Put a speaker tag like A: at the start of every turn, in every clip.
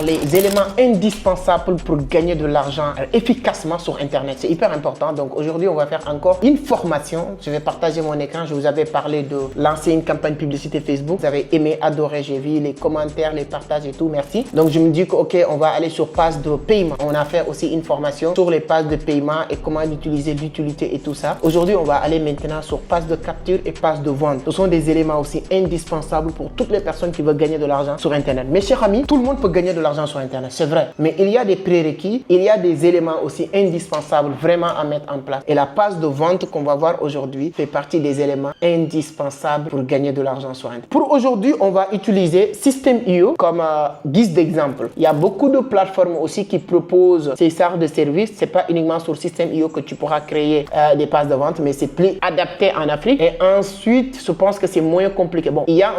A: Les éléments indispensables pour gagner de l'argent efficacement sur Internet, c'est hyper important. Donc aujourd'hui, on va faire encore une formation. Je vais partager mon écran. Je vous avais parlé de lancer une campagne publicité Facebook. Vous avez aimé, adoré, j'ai vu les commentaires, les partages et tout. Merci. Donc je me dis que ok, on va aller sur pages de paiement. On a fait aussi une formation sur les pages de paiement et comment utiliser l'utilité et tout ça. Aujourd'hui, on va aller maintenant sur pages de capture et pages de vente. Ce sont des éléments aussi indispensables pour toutes les personnes qui veulent gagner de l'argent sur Internet. Mes chers amis, tout le monde peut gagner de l'argent sur Internet, c'est vrai. Mais il y a des prérequis, il y a des éléments aussi indispensables vraiment à mettre en place. Et la page de vente qu'on va voir aujourd'hui fait partie des éléments indispensables pour gagner de l'argent sur Internet. Pour aujourd'hui, on va utiliser System.io comme guise d'exemple. Il y a beaucoup de plateformes aussi qui proposent ces sortes de services. C'est pas uniquement sur System.io que tu pourras créer des pages de vente, mais c'est plus adapté en Afrique. Et ensuite, je pense que c'est moins compliqué. Bon, il y a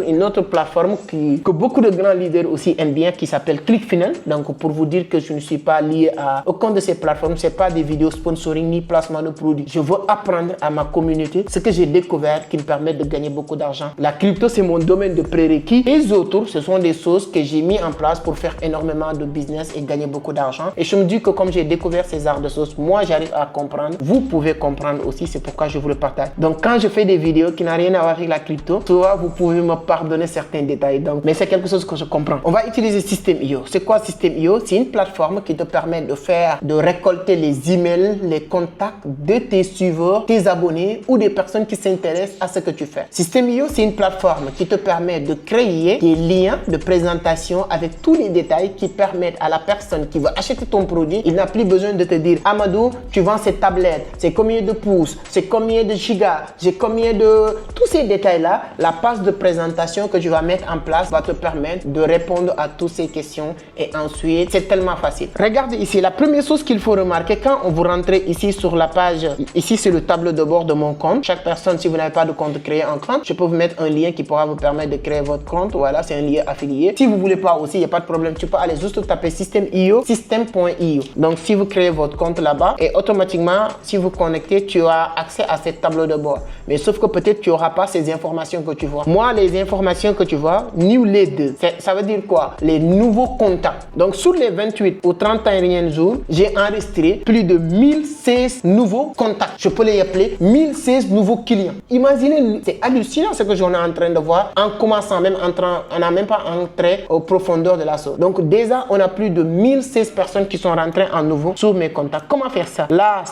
A: une autre plateforme que beaucoup de grands leaders aussi aiment bien qui s'appelle ClickFunnels. Donc, pour vous dire que je ne suis pas lié à aucune de ces plateformes, c'est pas des vidéos sponsoring ni placement de produits. Je veux apprendre à ma communauté ce que j'ai découvert qui me permet de gagner beaucoup d'argent. La crypto, c'est mon domaine de prérequis. Les autres, ce sont des choses que j'ai mis en place pour faire énormément de business et gagner beaucoup d'argent. Et je me dis que comme j'ai découvert ces arts de choses, moi, j'arrive à comprendre. Vous pouvez comprendre aussi, c'est pourquoi je vous le partage. Donc, quand je fais des vidéos qui n'ont rien à voir avec la crypto, soit vous pouvez me pardonner certains détails. Donc, mais c'est quelque chose que je comprends. On va utiliser System.io. C'est quoi System.io? C'est une plateforme qui te permet de récolter les emails, les contacts de tes suiveurs, tes abonnés ou des personnes qui s'intéressent à ce que tu fais. System.io, c'est une plateforme qui te permet de créer des liens de présentation avec tous les détails qui permettent à la personne qui veut acheter ton produit, il n'a plus besoin de te dire Amadou, tu vends cette tablette, c'est combien de pouces, c'est combien de gigas, j'ai combien de... Tous ces détails-là, la page de présentation que tu vas mettre en place va te permettre de répondre à toutes ces questions et ensuite, c'est tellement facile. Regardez ici, la première chose qu'il faut remarquer quand vous rentrez ici sur la page, ici c'est le tableau de bord de mon compte. Chaque personne, si vous n'avez pas de compte, créer un compte. Je peux vous mettre un lien qui pourra vous permettre de créer votre compte. Voilà, c'est un lien affilié. Si vous voulez pas aussi, il n'y a pas de problème. Tu peux aller juste taper System.io, System.io. Donc, si vous créez votre compte là-bas et automatiquement, si vous connectez, tu as accès à cette tableau de bord. Mais sauf que peut-être tu n'auras pas ces informations que tu vois. Moi, les informations que tu vois, new lead, ça veut dire quoi? Les nouveaux contacts. Donc, sur les 28 ou 31 jours, j'ai enregistré plus de 1016 nouveaux contacts. Je peux les appeler 1016 nouveaux clients. Imaginez, c'est hallucinant ce que j'en est en train de voir en commençant même on n'a même pas entré aux profondeurs de la sauce. Donc, déjà, on a plus de 1016 personnes qui sont rentrées en nouveau sur mes contacts. Comment faire ça? Là,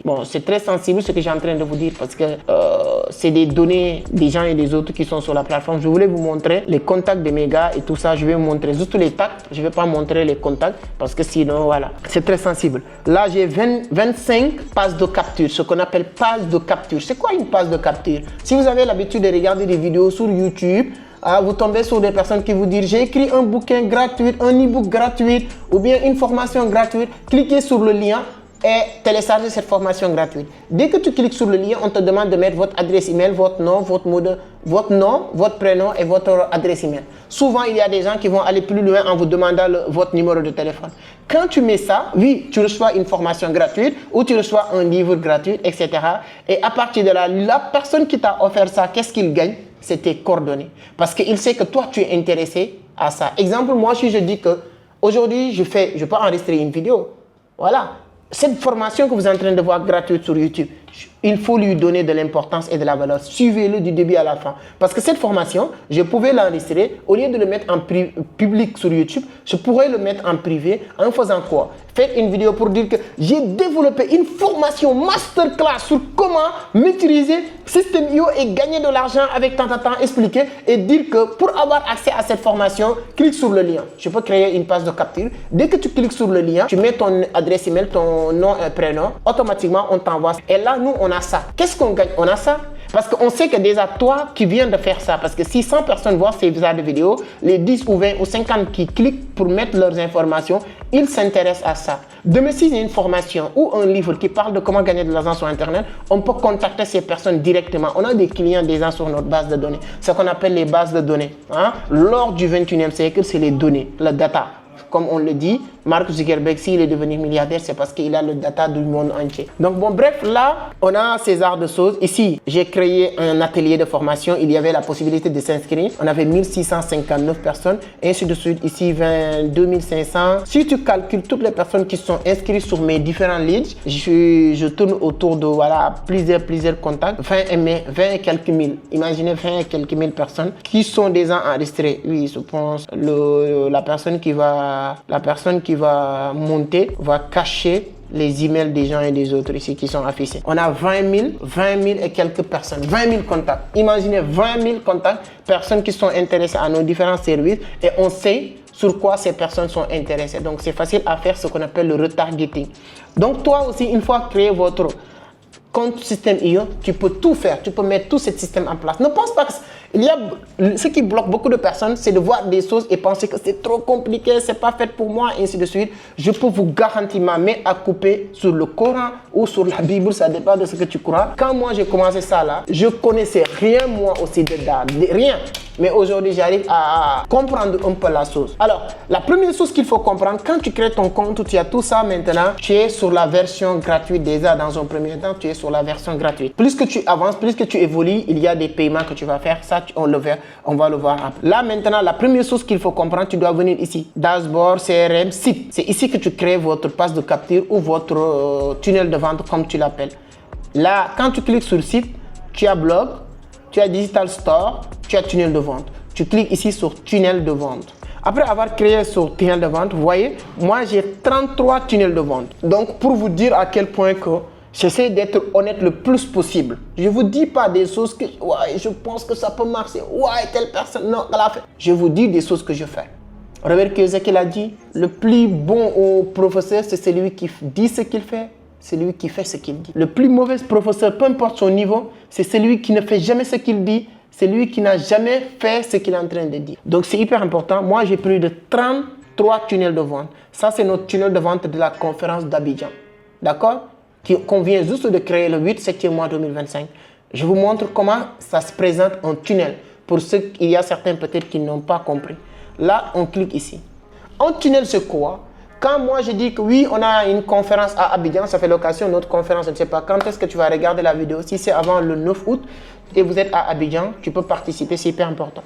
A: bon, c'est très sensible ce que j'ai en train de vous dire parce que c'est des données des gens et des autres qui sont sur la plateforme. Je voulais vous montrer les contacts de mes gars et tout ça. Je vais vous montrer juste les tags. Je ne vais pas montrer les contacts parce que sinon, voilà, c'est très sensible. Là, j'ai 25 pages de capture, ce qu'on appelle page de capture. C'est quoi une page de capture? Si vous avez l'habitude de regarder des vidéos sur YouTube, vous tombez sur des personnes qui vous disent j'ai écrit un bouquin gratuit, un e-book gratuit ou bien une formation gratuite. Cliquez sur le lien et télécharger cette formation gratuite. Dès que tu cliques sur le lien, on te demande de mettre votre adresse email, votre nom, votre prénom et votre adresse email. Souvent, il y a des gens qui vont aller plus loin en vous demandant votre numéro de téléphone. Quand tu mets ça, oui, tu reçois une formation gratuite ou tu reçois un livre gratuit, etc. Et à partir de là, la personne qui t'a offert ça, qu'est-ce qu'il gagne? C'est tes coordonnées. Parce qu'il sait que toi, tu es intéressé à ça. Exemple, moi, si je dis que aujourd'hui, je peux enregistrer une vidéo. Voilà. Cette formation que vous êtes en train de voir gratuite sur YouTube, il faut lui donner de l'importance et de la valeur. Suivez-le du début à la fin. Parce que cette formation, je pouvais l'enregistrer. Au lieu de le mettre en public sur YouTube, je pourrais le mettre en privé en faisant quoi? Faites une vidéo pour dire que j'ai développé une formation masterclass sur comment maîtriser System.io et gagner de l'argent avec tant expliqué et dire que pour avoir accès à cette formation, clique sur le lien. Je peux créer une page de capture. Dès que tu cliques sur le lien, tu mets ton adresse email, ton nom et prénom, automatiquement on t'envoie. Et là, nous, on a ça. Qu'est-ce qu'on gagne? On a ça. Parce qu'on sait que déjà toi qui viens de faire ça, parce que si 100 personnes voient ces vidéos, les 10 ou 20 ou 50 qui cliquent pour mettre leurs informations, ils s'intéressent à ça. Demain, si j'ai une formation ou un livre qui parle de comment gagner de l'argent sur Internet, on peut contacter ces personnes directement. On a des clients déjà sur notre base de données, ce qu'on appelle les bases de données. Lors du 21e siècle, c'est les données, la data. Comme on le dit, Mark Zuckerberg, s'il est devenu milliardaire, c'est parce qu'il a le data du monde entier. Donc bon, bref, là, on a ces arts de choses. Ici, j'ai créé un atelier de formation. Il y avait la possibilité de s'inscrire. On avait 1659 personnes, et ainsi de suite. Ici, 22 500. Si tu calcules toutes les personnes qui sont inscrites sur mes différents leads, je tourne autour de voilà, plusieurs contacts, 20 et quelques mille. Imaginez 20 et quelques mille personnes qui sont déjà enregistrées. Oui, je pense la personne qui va monter va cacher les emails des gens et des autres ici qui sont affichés. On a 20 000 et quelques personnes, 20 000 contacts. Imaginez 20 000 contacts, personnes qui sont intéressées à nos différents services, et on sait sur quoi ces personnes sont intéressées. Donc, c'est facile à faire, ce qu'on appelle le retargeting. Donc, toi aussi, une fois créé votre compte système IO, tu peux tout faire. Tu peux mettre tout ce système en place. Ne pense pas que ce qui bloque beaucoup de personnes, c'est de voir des choses et penser que c'est trop compliqué, c'est pas fait pour moi, et ainsi de suite. Je peux vous garantir ma main à couper sur le Coran ou sur la Bible, ça dépend de ce que tu crois. Quand moi j'ai commencé ça là, je connaissais rien moi aussi dedans, rien. Mais aujourd'hui, j'arrive à comprendre un peu la chose. Alors, la première chose qu'il faut comprendre, quand tu crées ton compte, tu as tout ça maintenant, tu es sur la version gratuite déjà. Dans un premier temps, tu es sur la version gratuite. Plus que tu avances, plus que tu évolues, il y a des paiements que tu vas faire. Ça, on va le voir après. Là, maintenant, la première chose qu'il faut comprendre, tu dois venir ici. Dashboard, CRM, site. C'est ici que tu crées votre passe de capture ou votre tunnel de vente, comme tu l'appelles. Là, quand tu cliques sur site, tu as blog, tu as digital store, tu as tunnel de vente. Tu cliques ici sur tunnel de vente. Après avoir créé sur tunnel de vente, vous voyez, moi j'ai 33 tunnels de vente. Donc pour vous dire à quel point que j'essaie d'être honnête le plus possible. Je ne vous dis pas des choses que ouais, je pense que ça peut marcher. Ouais, telle personne, non, elle a fait. Je vous dis des choses que je fais. Robert Kiyosaki a dit, le plus bon professeur, c'est celui qui dit ce qu'il fait. C'est lui qui fait ce qu'il dit. Le plus mauvais professeur, peu importe son niveau, c'est celui qui ne fait jamais ce qu'il dit. C'est lui qui n'a jamais fait ce qu'il est en train de dire. Donc c'est hyper important. Moi, j'ai plus de 33 tunnels de vente. Ça, c'est notre tunnel de vente de la conférence d'Abidjan. D'accord? Qu'on vient juste de créer le 8-7e mois 2025. Je vous montre comment ça se présente en tunnel. Pour ceux, il y a certains peut-être qui n'ont pas compris. Là, on clique ici. En tunnel, c'est quoi? Quand moi je dis que oui, on a une conférence à Abidjan, ça fait l'occasion, notre conférence, je ne sais pas quand est-ce que tu vas regarder la vidéo. Si c'est avant le 9 août et vous êtes à Abidjan, tu peux participer, c'est hyper important.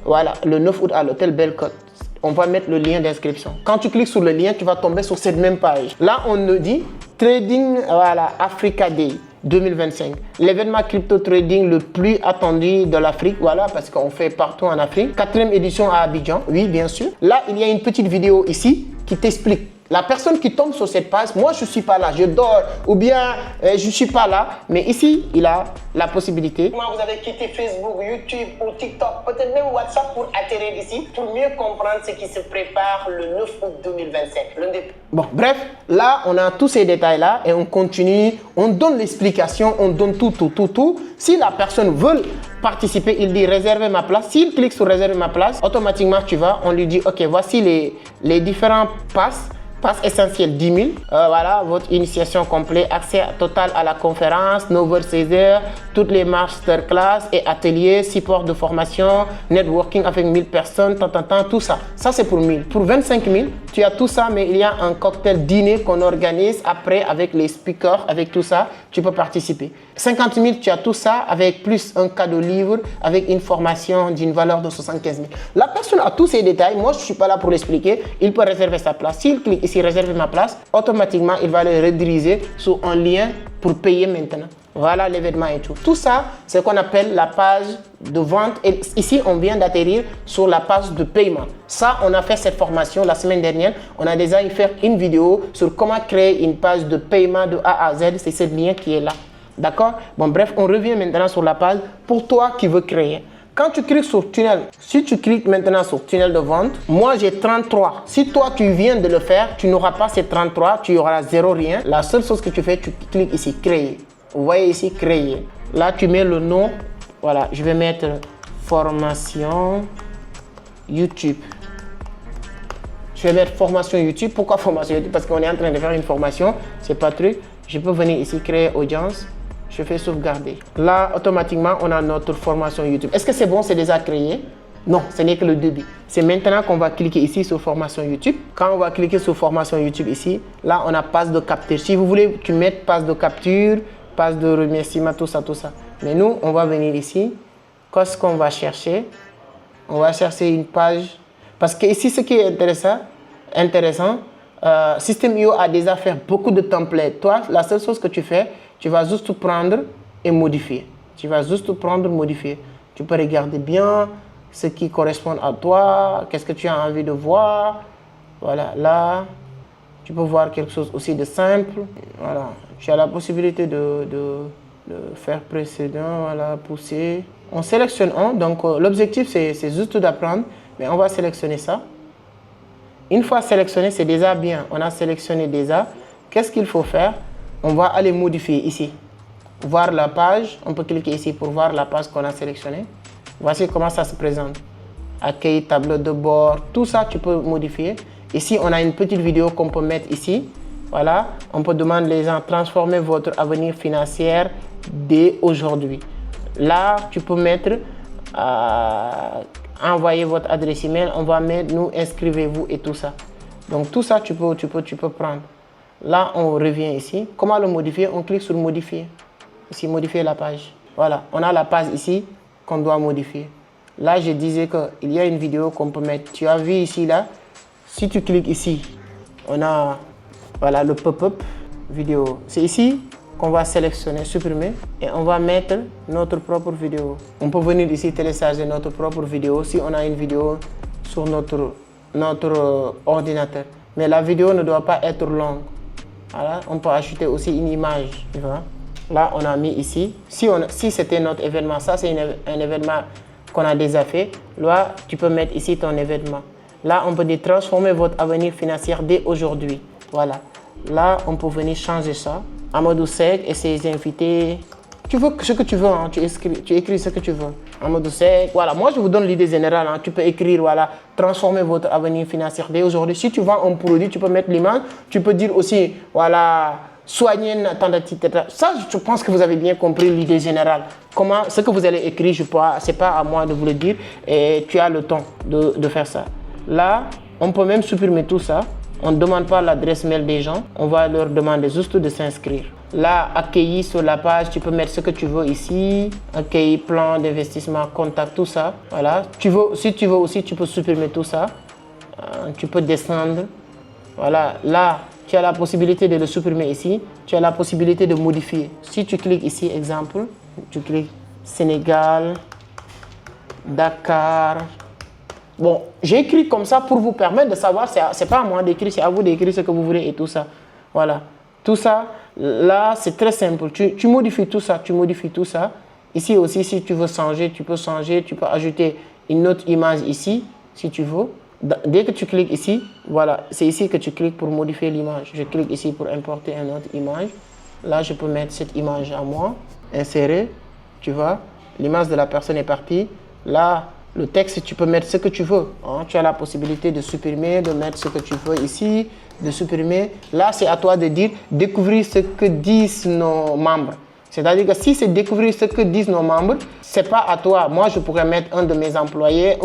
A: Voilà, le 9 août à l'hôtel Bellecote. On va mettre le lien d'inscription. Quand tu cliques sur le lien, tu vas tomber sur cette même page. Là, on nous dit Trading, voilà, Africa Day 2025. L'événement crypto trading le plus attendu de l'Afrique, voilà, parce qu'on fait partout en Afrique. 4e édition à Abidjan, oui, bien sûr. Là, il y a une petite vidéo ici qui t'explique. La personne qui tombe sur cette page, moi je ne suis pas là, je dors ou bien je ne suis pas là, mais ici il a la possibilité. Comment vous avez quitté Facebook, YouTube ou TikTok, peut-être même WhatsApp pour atterrir ici, pour mieux comprendre ce qui se prépare le 9 août 2025. Bon, bref, là on a tous ces détails là et on continue, on donne l'explication, on donne tout. Si la personne veut participer, il dit réserver ma place. S'il clique sur réserver ma place, automatiquement tu vas, on lui dit ok, voici les différents passes. Passe essentiel 10 000. Voilà, votre initiation complète, accès total à la conférence, 9h-16h, toutes les masterclass et ateliers, support de formation, networking avec 1000 personnes, tout ça. Ça, c'est pour 1000. Pour 25 000, tu as tout ça, mais il y a un cocktail dîner qu'on organise après avec les speakers, avec tout ça, tu peux participer. 50 000, tu as tout ça avec plus un cadeau livre, avec une formation d'une valeur de 75 000. La personne a tous ces détails. Moi, je ne suis pas là pour l'expliquer. Il peut réserver sa place. S'il clique ici, réserver ma place, automatiquement, il va le rediriger sur un lien pour payer maintenant. Voilà l'événement et tout. Tout ça, c'est ce qu'on appelle la page de vente. Et ici, on vient d'atterrir sur la page de paiement. Ça, on a fait cette formation la semaine dernière. On a déjà fait une vidéo sur comment créer une page de paiement de A à Z. C'est ce lien qui est là. D'accord? Bon, bref, on revient maintenant sur la page pour toi qui veux créer. Quand tu cliques sur tunnel, si tu cliques maintenant sur tunnel de vente, moi j'ai 33. Si toi tu viens de le faire, tu n'auras pas ces 33, tu auras zéro rien. La seule chose que tu fais, tu cliques ici, créer. Vous voyez ici, créer. Là, tu mets le nom. Voilà, je vais mettre formation YouTube. Je vais mettre formation YouTube. Pourquoi formation YouTube? Parce qu'on est en train de faire une formation. C'est pas truc. Je peux venir ici, créer audience. Je fais sauvegarder. Là, automatiquement, on a notre formation YouTube. Est-ce que c'est bon? C'est déjà créé. Non, ce n'est que le début. C'est maintenant qu'on va cliquer ici sur formation YouTube. Quand on va cliquer sur formation YouTube ici, là, on a passe de capture. Si vous voulez, tu mets passe de capture, passe de remerciement, tout ça, tout ça. Mais nous, on va venir ici. Qu'est-ce qu'on va chercher? On va chercher une page. Parce que ici, ce qui est intéressant, System.io a déjà fait beaucoup de templates. Toi, la seule chose que tu fais, tu vas juste prendre et modifier. Tu vas juste prendre, modifier. Tu peux regarder bien ce qui correspond à toi, qu'est-ce que tu as envie de voir. Voilà, là, tu peux voir quelque chose aussi de simple. Voilà, tu as la possibilité de faire précédent, voilà, pousser. On sélectionne un, donc l'objectif c'est juste d'apprendre, mais on va sélectionner ça. Une fois sélectionné, c'est déjà bien. On a sélectionné déjà. Qu'est-ce qu'il faut faire? On va aller modifier ici. Voir la page. On peut cliquer ici pour voir la page qu'on a sélectionnée. Voici comment ça se présente. Accueil, tableau de bord, tout ça, tu peux modifier. Ici, on a une petite vidéo qu'on peut mettre ici. Voilà, on peut demander les gens, transformer votre avenir financier dès aujourd'hui. Là, tu peux mettre, envoyer votre adresse email, on va mettre, nous, inscrivez-vous et tout ça. Donc, tout ça, tu peux prendre. Là, on revient ici. Comment le modifier? On clique sur modifier. Ici, modifier la page. Voilà, on a la page ici qu'on doit modifier. Là, je disais qu'il y a une vidéo qu'on peut mettre. Tu as vu ici, là. Si tu cliques ici, on a voilà, le pop-up vidéo. C'est ici qu'on va sélectionner, supprimer et on va mettre notre propre vidéo. On peut venir ici télécharger notre propre vidéo si on a une vidéo sur notre ordinateur. Mais la vidéo ne doit pas être longue. Voilà, on peut ajouter aussi une image. Tu vois? Là, on a mis ici. Si c'était notre événement, ça c'est un événement qu'on a déjà fait. Là, tu peux mettre ici ton événement. Là, on peut dire transformer votre avenir financier dès aujourd'hui. Voilà. Là, on peut venir changer ça. Amadou Seck et ses invités. Tu veux ce que tu veux, hein. Tu écris ce que tu veux. Amadou Seck, voilà. Moi, je vous donne l'idée générale. Hein. Tu peux écrire, voilà, transformer votre avenir financier dès aujourd'hui. Si tu vends un produit, tu peux mettre l'image. Tu peux dire aussi, voilà, soigner une tentative. Ça, je pense que vous avez bien compris l'idée générale. Comment, ce que vous allez écrire, je crois, c'est pas à moi de vous le dire. Et tu as le temps de faire ça. Là, on peut même supprimer tout ça. On ne demande pas l'adresse mail des gens. On va leur demander juste de s'inscrire. Là, accueillir sur la page, tu peux mettre ce que tu veux ici. Accueillir, plan d'investissement, contact, tout ça. Voilà. Si tu veux aussi, tu peux supprimer tout ça. Tu peux descendre. Voilà. Là, tu as la possibilité de le supprimer ici. Tu as la possibilité de modifier. Si tu cliques ici, exemple, tu cliques Sénégal, Dakar. Bon, j'ai écrit comme ça pour vous permettre de savoir, c'est pas à moi d'écrire, c'est à vous d'écrire ce que vous voulez et tout ça. Voilà. Tout ça, là, c'est très simple. Tu modifies tout ça, tu modifies tout ça. Ici aussi, si tu veux changer, tu peux ajouter une autre image ici, si tu veux. Dès que tu cliques ici, voilà, c'est ici que tu cliques pour modifier l'image. Je clique ici pour importer une autre image. Là, je peux mettre cette image à moi, insérer, tu vois. L'image de la personne est partie. Là, le texte, tu peux mettre ce que tu veux. Hein. Tu as la possibilité de supprimer, de mettre ce que tu veux ici, de supprimer. Là, c'est à toi de dire, découvrir ce que disent nos membres. C'est-à-dire que si c'est découvrir ce que disent nos membres, c'est pas à toi. Moi, je pourrais mettre un de mes employés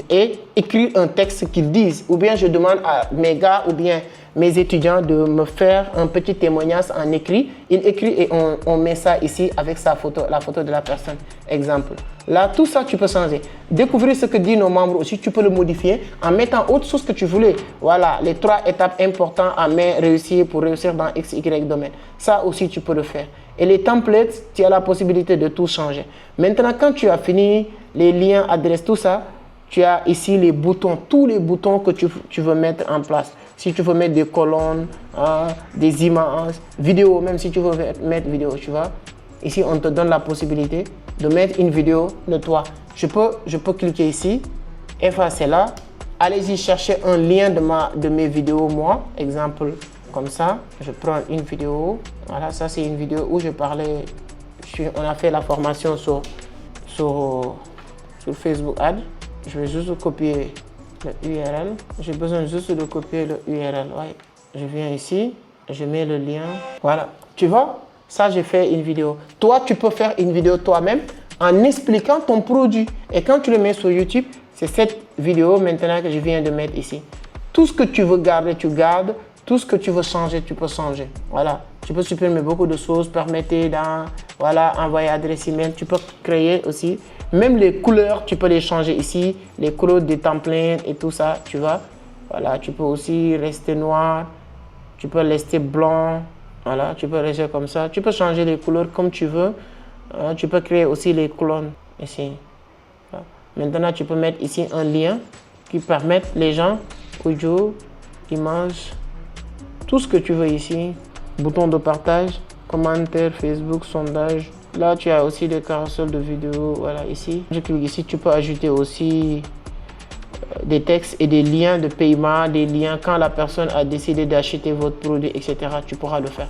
A: et écrire un texte qu'ils disent. Ou bien je demande à mes gars ou bien mes étudiants de me faire un petit témoignage en écrit. Il écrit et on met ça ici avec sa photo, la photo de la personne. Exemple. Là, tout ça, tu peux changer. Découvrir ce que disent nos membres aussi, tu peux le modifier en mettant autre chose que tu voulais. Voilà, les 3 étapes importantes à réussir pour réussir dans X, Y domaine. Ça aussi, tu peux le faire. Et les templates, tu as la possibilité de tout changer. Maintenant, quand tu as fini, les liens, adresses, tout ça, tu as ici les boutons, tous les boutons que tu veux mettre en place. Si tu veux mettre des colonnes, des images, vidéos, même si tu veux mettre vidéo, tu vois. Ici, on te donne la possibilité de mettre une vidéo de toi. Je peux cliquer ici, effacer là. Allez-y chercher un lien de mes vidéos, moi. Exemple, comme ça. Je prends une vidéo. Voilà, ça c'est une vidéo où je parlais. On a fait la formation sur Facebook Ads. Je vais juste copier le URL. J'ai besoin juste de copier le URL. Ouais. Je viens ici, je mets le lien. Voilà. Tu vois, ça j'ai fait une vidéo. Toi, tu peux faire une vidéo toi-même en expliquant ton produit. Et quand tu le mets sur YouTube, c'est cette vidéo maintenant que je viens de mettre ici. Tout ce que tu veux garder, tu gardes. Tout ce que tu veux changer, tu peux changer. Voilà. Tu peux supprimer beaucoup de choses, permettre voilà, envoyer adresse email. Tu peux créer aussi. Même les couleurs, tu peux les changer ici. Les couleurs des templates et tout ça, tu vois. Voilà, tu peux aussi rester noir. Tu peux rester blanc. Voilà, tu peux rester comme ça. Tu peux changer les couleurs comme tu veux. Tu peux créer aussi les colonnes ici. Voilà. Maintenant, tu peux mettre ici un lien qui permet les gens, audio, images, tout ce que tu veux ici. Bouton de partage, commentaire, Facebook, sondage. Là, tu as aussi des carousels de vidéos. Voilà, ici. Je clique ici, tu peux ajouter aussi des textes et des liens de paiement, des liens quand la personne a décidé d'acheter votre produit, etc. Tu pourras le faire.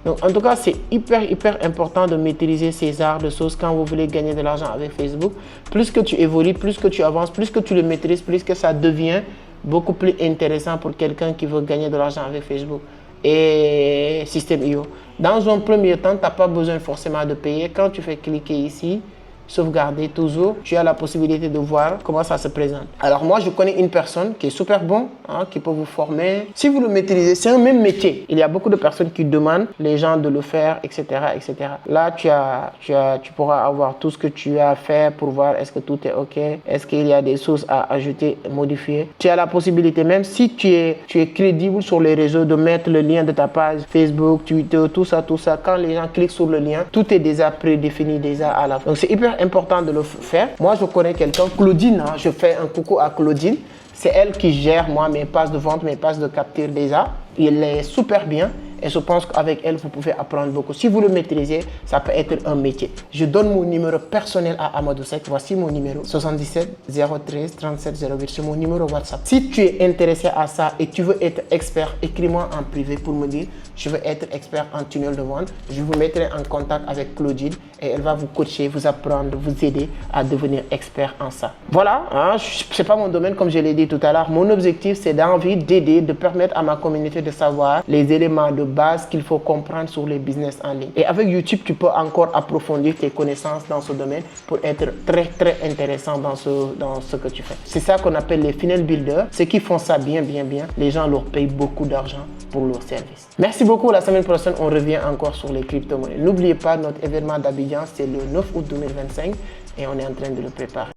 A: Donc, en tout cas, c'est hyper important de maîtriser ces arts de choses quand vous voulez gagner de l'argent avec Facebook. Plus que tu évolues, plus que tu avances, plus que tu le maîtrises, plus que ça devient beaucoup plus intéressant pour quelqu'un qui veut gagner de l'argent avec Facebook et Systeme.io. Dans un premier temps, tu n'as pas besoin forcément de payer. Quand tu fais cliquer ici, sauvegarder toujours, tu as la possibilité de voir comment ça se présente. Alors moi, je connais une personne qui est super bon, qui peut vous former. Si vous le maîtrisez, c'est un même métier. Il y a beaucoup de personnes qui demandent les gens de le faire, etc. etc. Là, tu pourras avoir tout ce que tu as à faire pour voir est-ce que tout est OK, est-ce qu'il y a des choses à ajouter, modifier. Tu as la possibilité, même si tu es crédible sur les réseaux, de mettre le lien de ta page Facebook, Twitter, tout ça. Quand les gens cliquent sur le lien, tout est déjà prédéfini déjà à la fin. Donc c'est hyper important de le faire. Moi, je connais quelqu'un, Claudine, je fais un coucou à Claudine. C'est elle qui gère, moi, mes pages de vente, mes pages de capture déjà. Il est super bien. Et je pense qu'avec elle, vous pouvez apprendre beaucoup. Si vous le maîtrisez, ça peut être un métier. Je donne mon numéro personnel à Amadou Seck. Voici mon numéro 77 013 37 08. C'est mon numéro WhatsApp. Si tu es intéressé à ça et tu veux être expert, écris-moi en privé pour me dire je veux être expert en tunnel de vente. Je vous mettrai en contact avec Claudine et elle va vous coacher, vous apprendre, vous aider à devenir expert en ça. Voilà, ce n'est pas mon domaine comme je l'ai dit tout à l'heure. Mon objectif, c'est d'envie d'aider, de permettre à ma communauté de savoir les éléments de base qu'il faut comprendre sur les business en ligne. Et avec YouTube, tu peux encore approfondir tes connaissances dans ce domaine pour être très intéressant dans ce que tu fais. C'est ça qu'on appelle les funnel builders. Ceux qui font ça bien, les gens leur payent beaucoup d'argent pour leur service. Merci beaucoup. La semaine prochaine, on revient encore sur les crypto-monnaies. N'oubliez pas, notre événement d'Abidjan, c'est le 9 août 2025 et on est en train de le préparer.